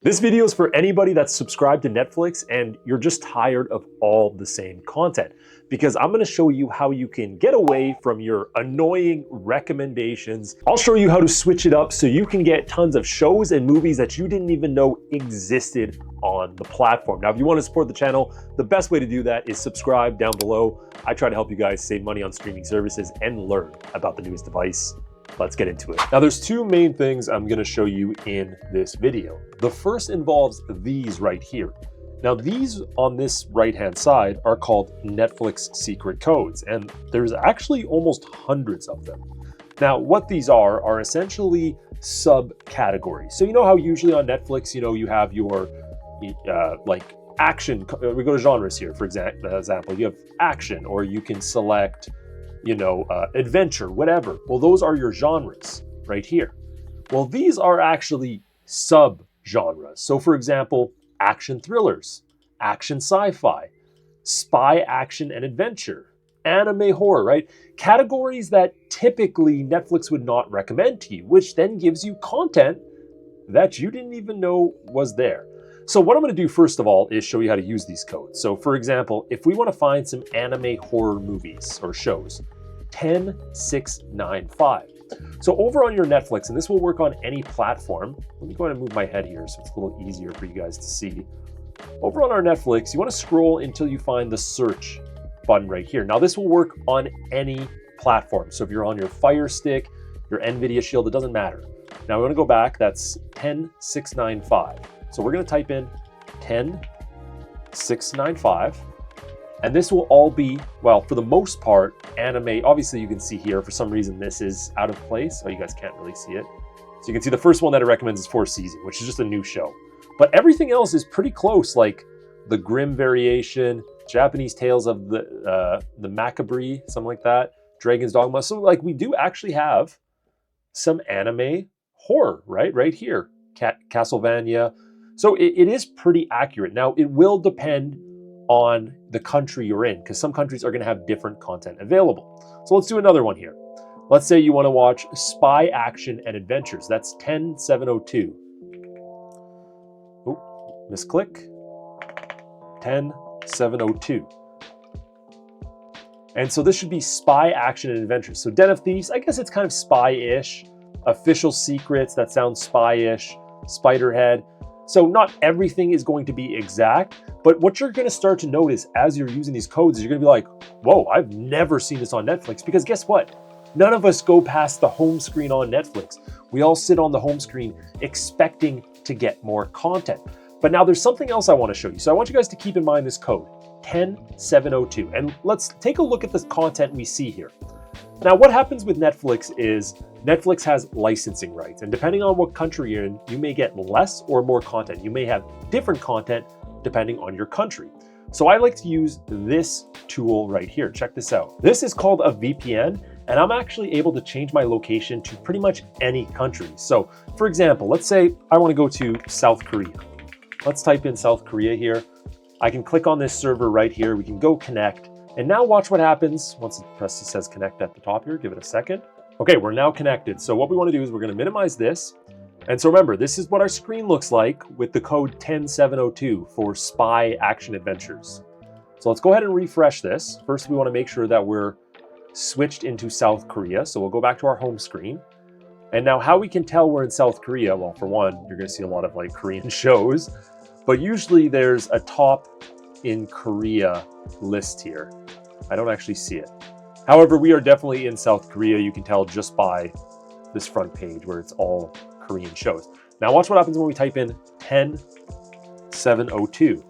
This video is for anybody that's subscribed to Netflix and you're just tired of all the same content, because I'm going to show you how you can get away from your annoying recommendations. I'll show you how to switch it up so you can get tons of shows and movies that you didn't even know existed on the platform. Now, if you want to support the channel, the best way to do that is subscribe down below. I try to help you guys save money on streaming services and learn about the newest device. Let's get into it. Now, there's two main things I'm going to show you in this video. The first involves these right here. Now, these on this right-hand side are called Netflix secret codes, and there's actually almost hundreds of them. Now, what these are essentially subcategories. So you know how usually on Netflix, you have your like action. We go to genres here, for example. You have action, or you can select adventure, whatever. Well, those are your genres right here. Well, these are actually sub-genres. So for example, action thrillers, action sci-fi, spy action and adventure, anime horror, right? Categories that typically Netflix would not recommend to you, which then gives you content that you didn't even know was there. So what I'm going to do first of all is show you how to use these codes. So for example, if we want to find some anime horror movies or shows, 10695. So over on your Netflix, and this will work on any platform. Let me go ahead and move my head here so it's a little easier for you guys to see. Over on our Netflix, you want to scroll until you find the search button right here. Now this will work on any platform. So if you're on your Fire Stick, your NVIDIA Shield, it doesn't matter. Now we want to go back, that's 10695. So we're going to type in 10695, and this will all be, well, for the most part, anime. Obviously, you can see here, for some reason, this is out of place. Oh, you guys can't really see it. So you can see the first one that it recommends is Four Seasons, which is just a new show. But everything else is pretty close, like The Grimm Variation, Japanese Tales of the Macabre, something like that, Dragon's Dogma. So like we do actually have some anime horror, right here, Castlevania. So it is pretty accurate. Now, it will depend on the country you're in, because some countries are going to have different content available. So let's do another one here. Let's say you want to watch spy action and adventures. That's 10702. Oh, misclick. 10702. And so this should be spy action and adventures. So Den of Thieves, I guess it's kind of spy-ish. Official Secrets, that sounds spy-ish. Spiderhead. So not everything is going to be exact, but what you're going to start to notice as you're using these codes is you're going to be like, whoa, I've never seen this on Netflix, because guess what? None of us go past the home screen on Netflix. We all sit on the home screen expecting to get more content. But now there's something else I want to show you. So I want you guys to keep in mind this code, 10702. And let's take a look at the content we see here. Now, what happens with Netflix is Netflix has licensing rights, and depending on what country you're in, you may get less or more content. You may have different content depending on your country. So I like to use this tool right here. Check this out. This is called a VPN, and I'm actually able to change my location to pretty much any country. So for example, let's say I want to go to South Korea. Let's type in South Korea here. I can click on this server right here. We can go connect. And now watch what happens once it says connect at the top here. Give it a second. Okay, we're now connected. So what we want to do is we're going to minimize this. And so remember, this is what our screen looks like with the code 10702 for spy action adventures. So let's go ahead and refresh this. First, we want to make sure that we're switched into South Korea. So we'll go back to our home screen. And now how we can tell we're in South Korea, well, for one, you're going to see a lot of like Korean shows, but usually there's a top in Korea list here. I don't actually see it. However, we are definitely in South Korea. You can tell just by this front page where it's all Korean shows. Now watch what happens when we type in 10702.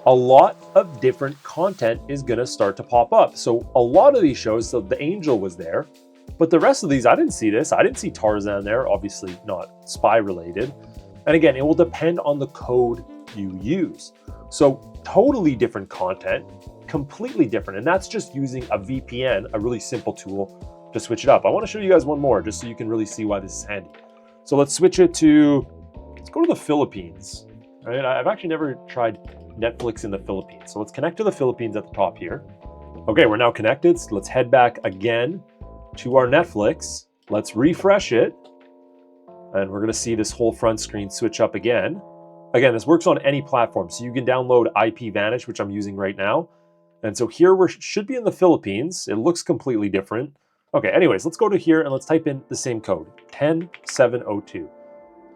A lot of different content is going to start to pop up. So a lot of these shows, so The Angel was there, but the rest of these, I didn't see this. I didn't see Tarzan there, obviously not spy related. And again, it will depend on the code you use. So totally different content, completely different. And that's just using a VPN, a really simple tool to switch it up. I want to show you guys one more just so you can really see why this is handy. So let's switch it to, let's go to the Philippines. All right, I've actually never tried Netflix in the Philippines. So let's connect to the Philippines at the top here. Okay, we're now connected. So let's head back again to our Netflix. Let's refresh it. And we're gonna see this whole front screen switch up again. Again, this works on any platform. So you can download IPVanish, which I'm using right now. And so here we should be in the Philippines. It looks completely different. Okay, anyways, let's go to here and let's type in the same code, 10702.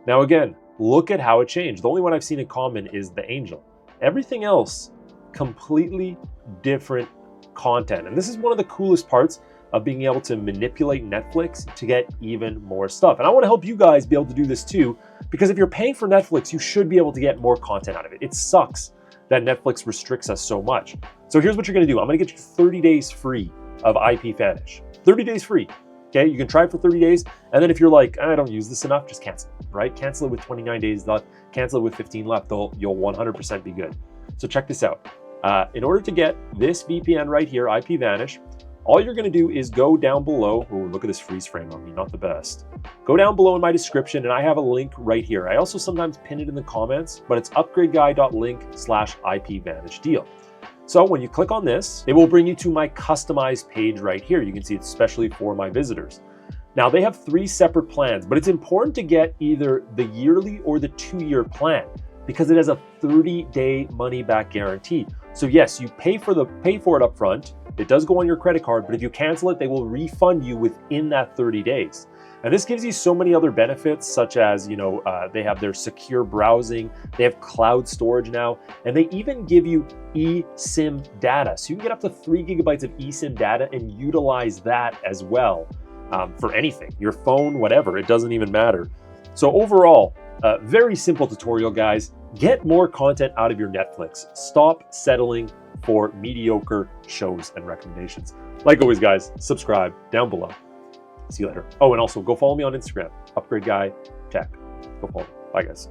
Now again, look at how it changed. The only one I've seen in common is the Angel. Everything else, completely different content. And this is one of the coolest parts of being able to manipulate Netflix to get even more stuff. And I want to help you guys be able to do this too, because if you're paying for Netflix, you should be able to get more content out of it. It sucks that Netflix restricts us so much. So here's what you're gonna do. I'm gonna get you 30 days free of IPVanish. 30 days free, okay? You can try it for 30 days, and then if you're like, I don't use this enough, just cancel it, right? Cancel it with 29 days left, cancel it with 15 left, you'll 100% be good. So check this out. In order to get this VPN right here, IPVanish, all you're gonna do is go down below. Oh, look at this freeze frame on me, not the best. Go down below in my description and I have a link right here. I also sometimes pin it in the comments, but it's upgradeguy.link/IPVanish deal. So when you click on this, it will bring you to my customized page right here. You can see it's especially for my visitors. Now they have 3 separate plans, but it's important to get either the yearly or the 2-year plan because it has a 30-day money-back guarantee. So yes, you pay for it up front. It does go on your credit card, but if you cancel it, they will refund you within that 30 days. And this gives you so many other benefits, such as, they have their secure browsing, they have cloud storage now, and they even give you eSIM data. So you can get up to 3 gigabytes of eSIM data and utilize that as well for anything, your phone, whatever, it doesn't even matter. So overall, very simple tutorial, guys. Get more content out of your Netflix. Stop settling for mediocre shows and recommendations. Like always, guys, subscribe down below. See you later. Oh, and also go follow me on Instagram, Upgrade Guy Tech. Go follow me. Bye, guys.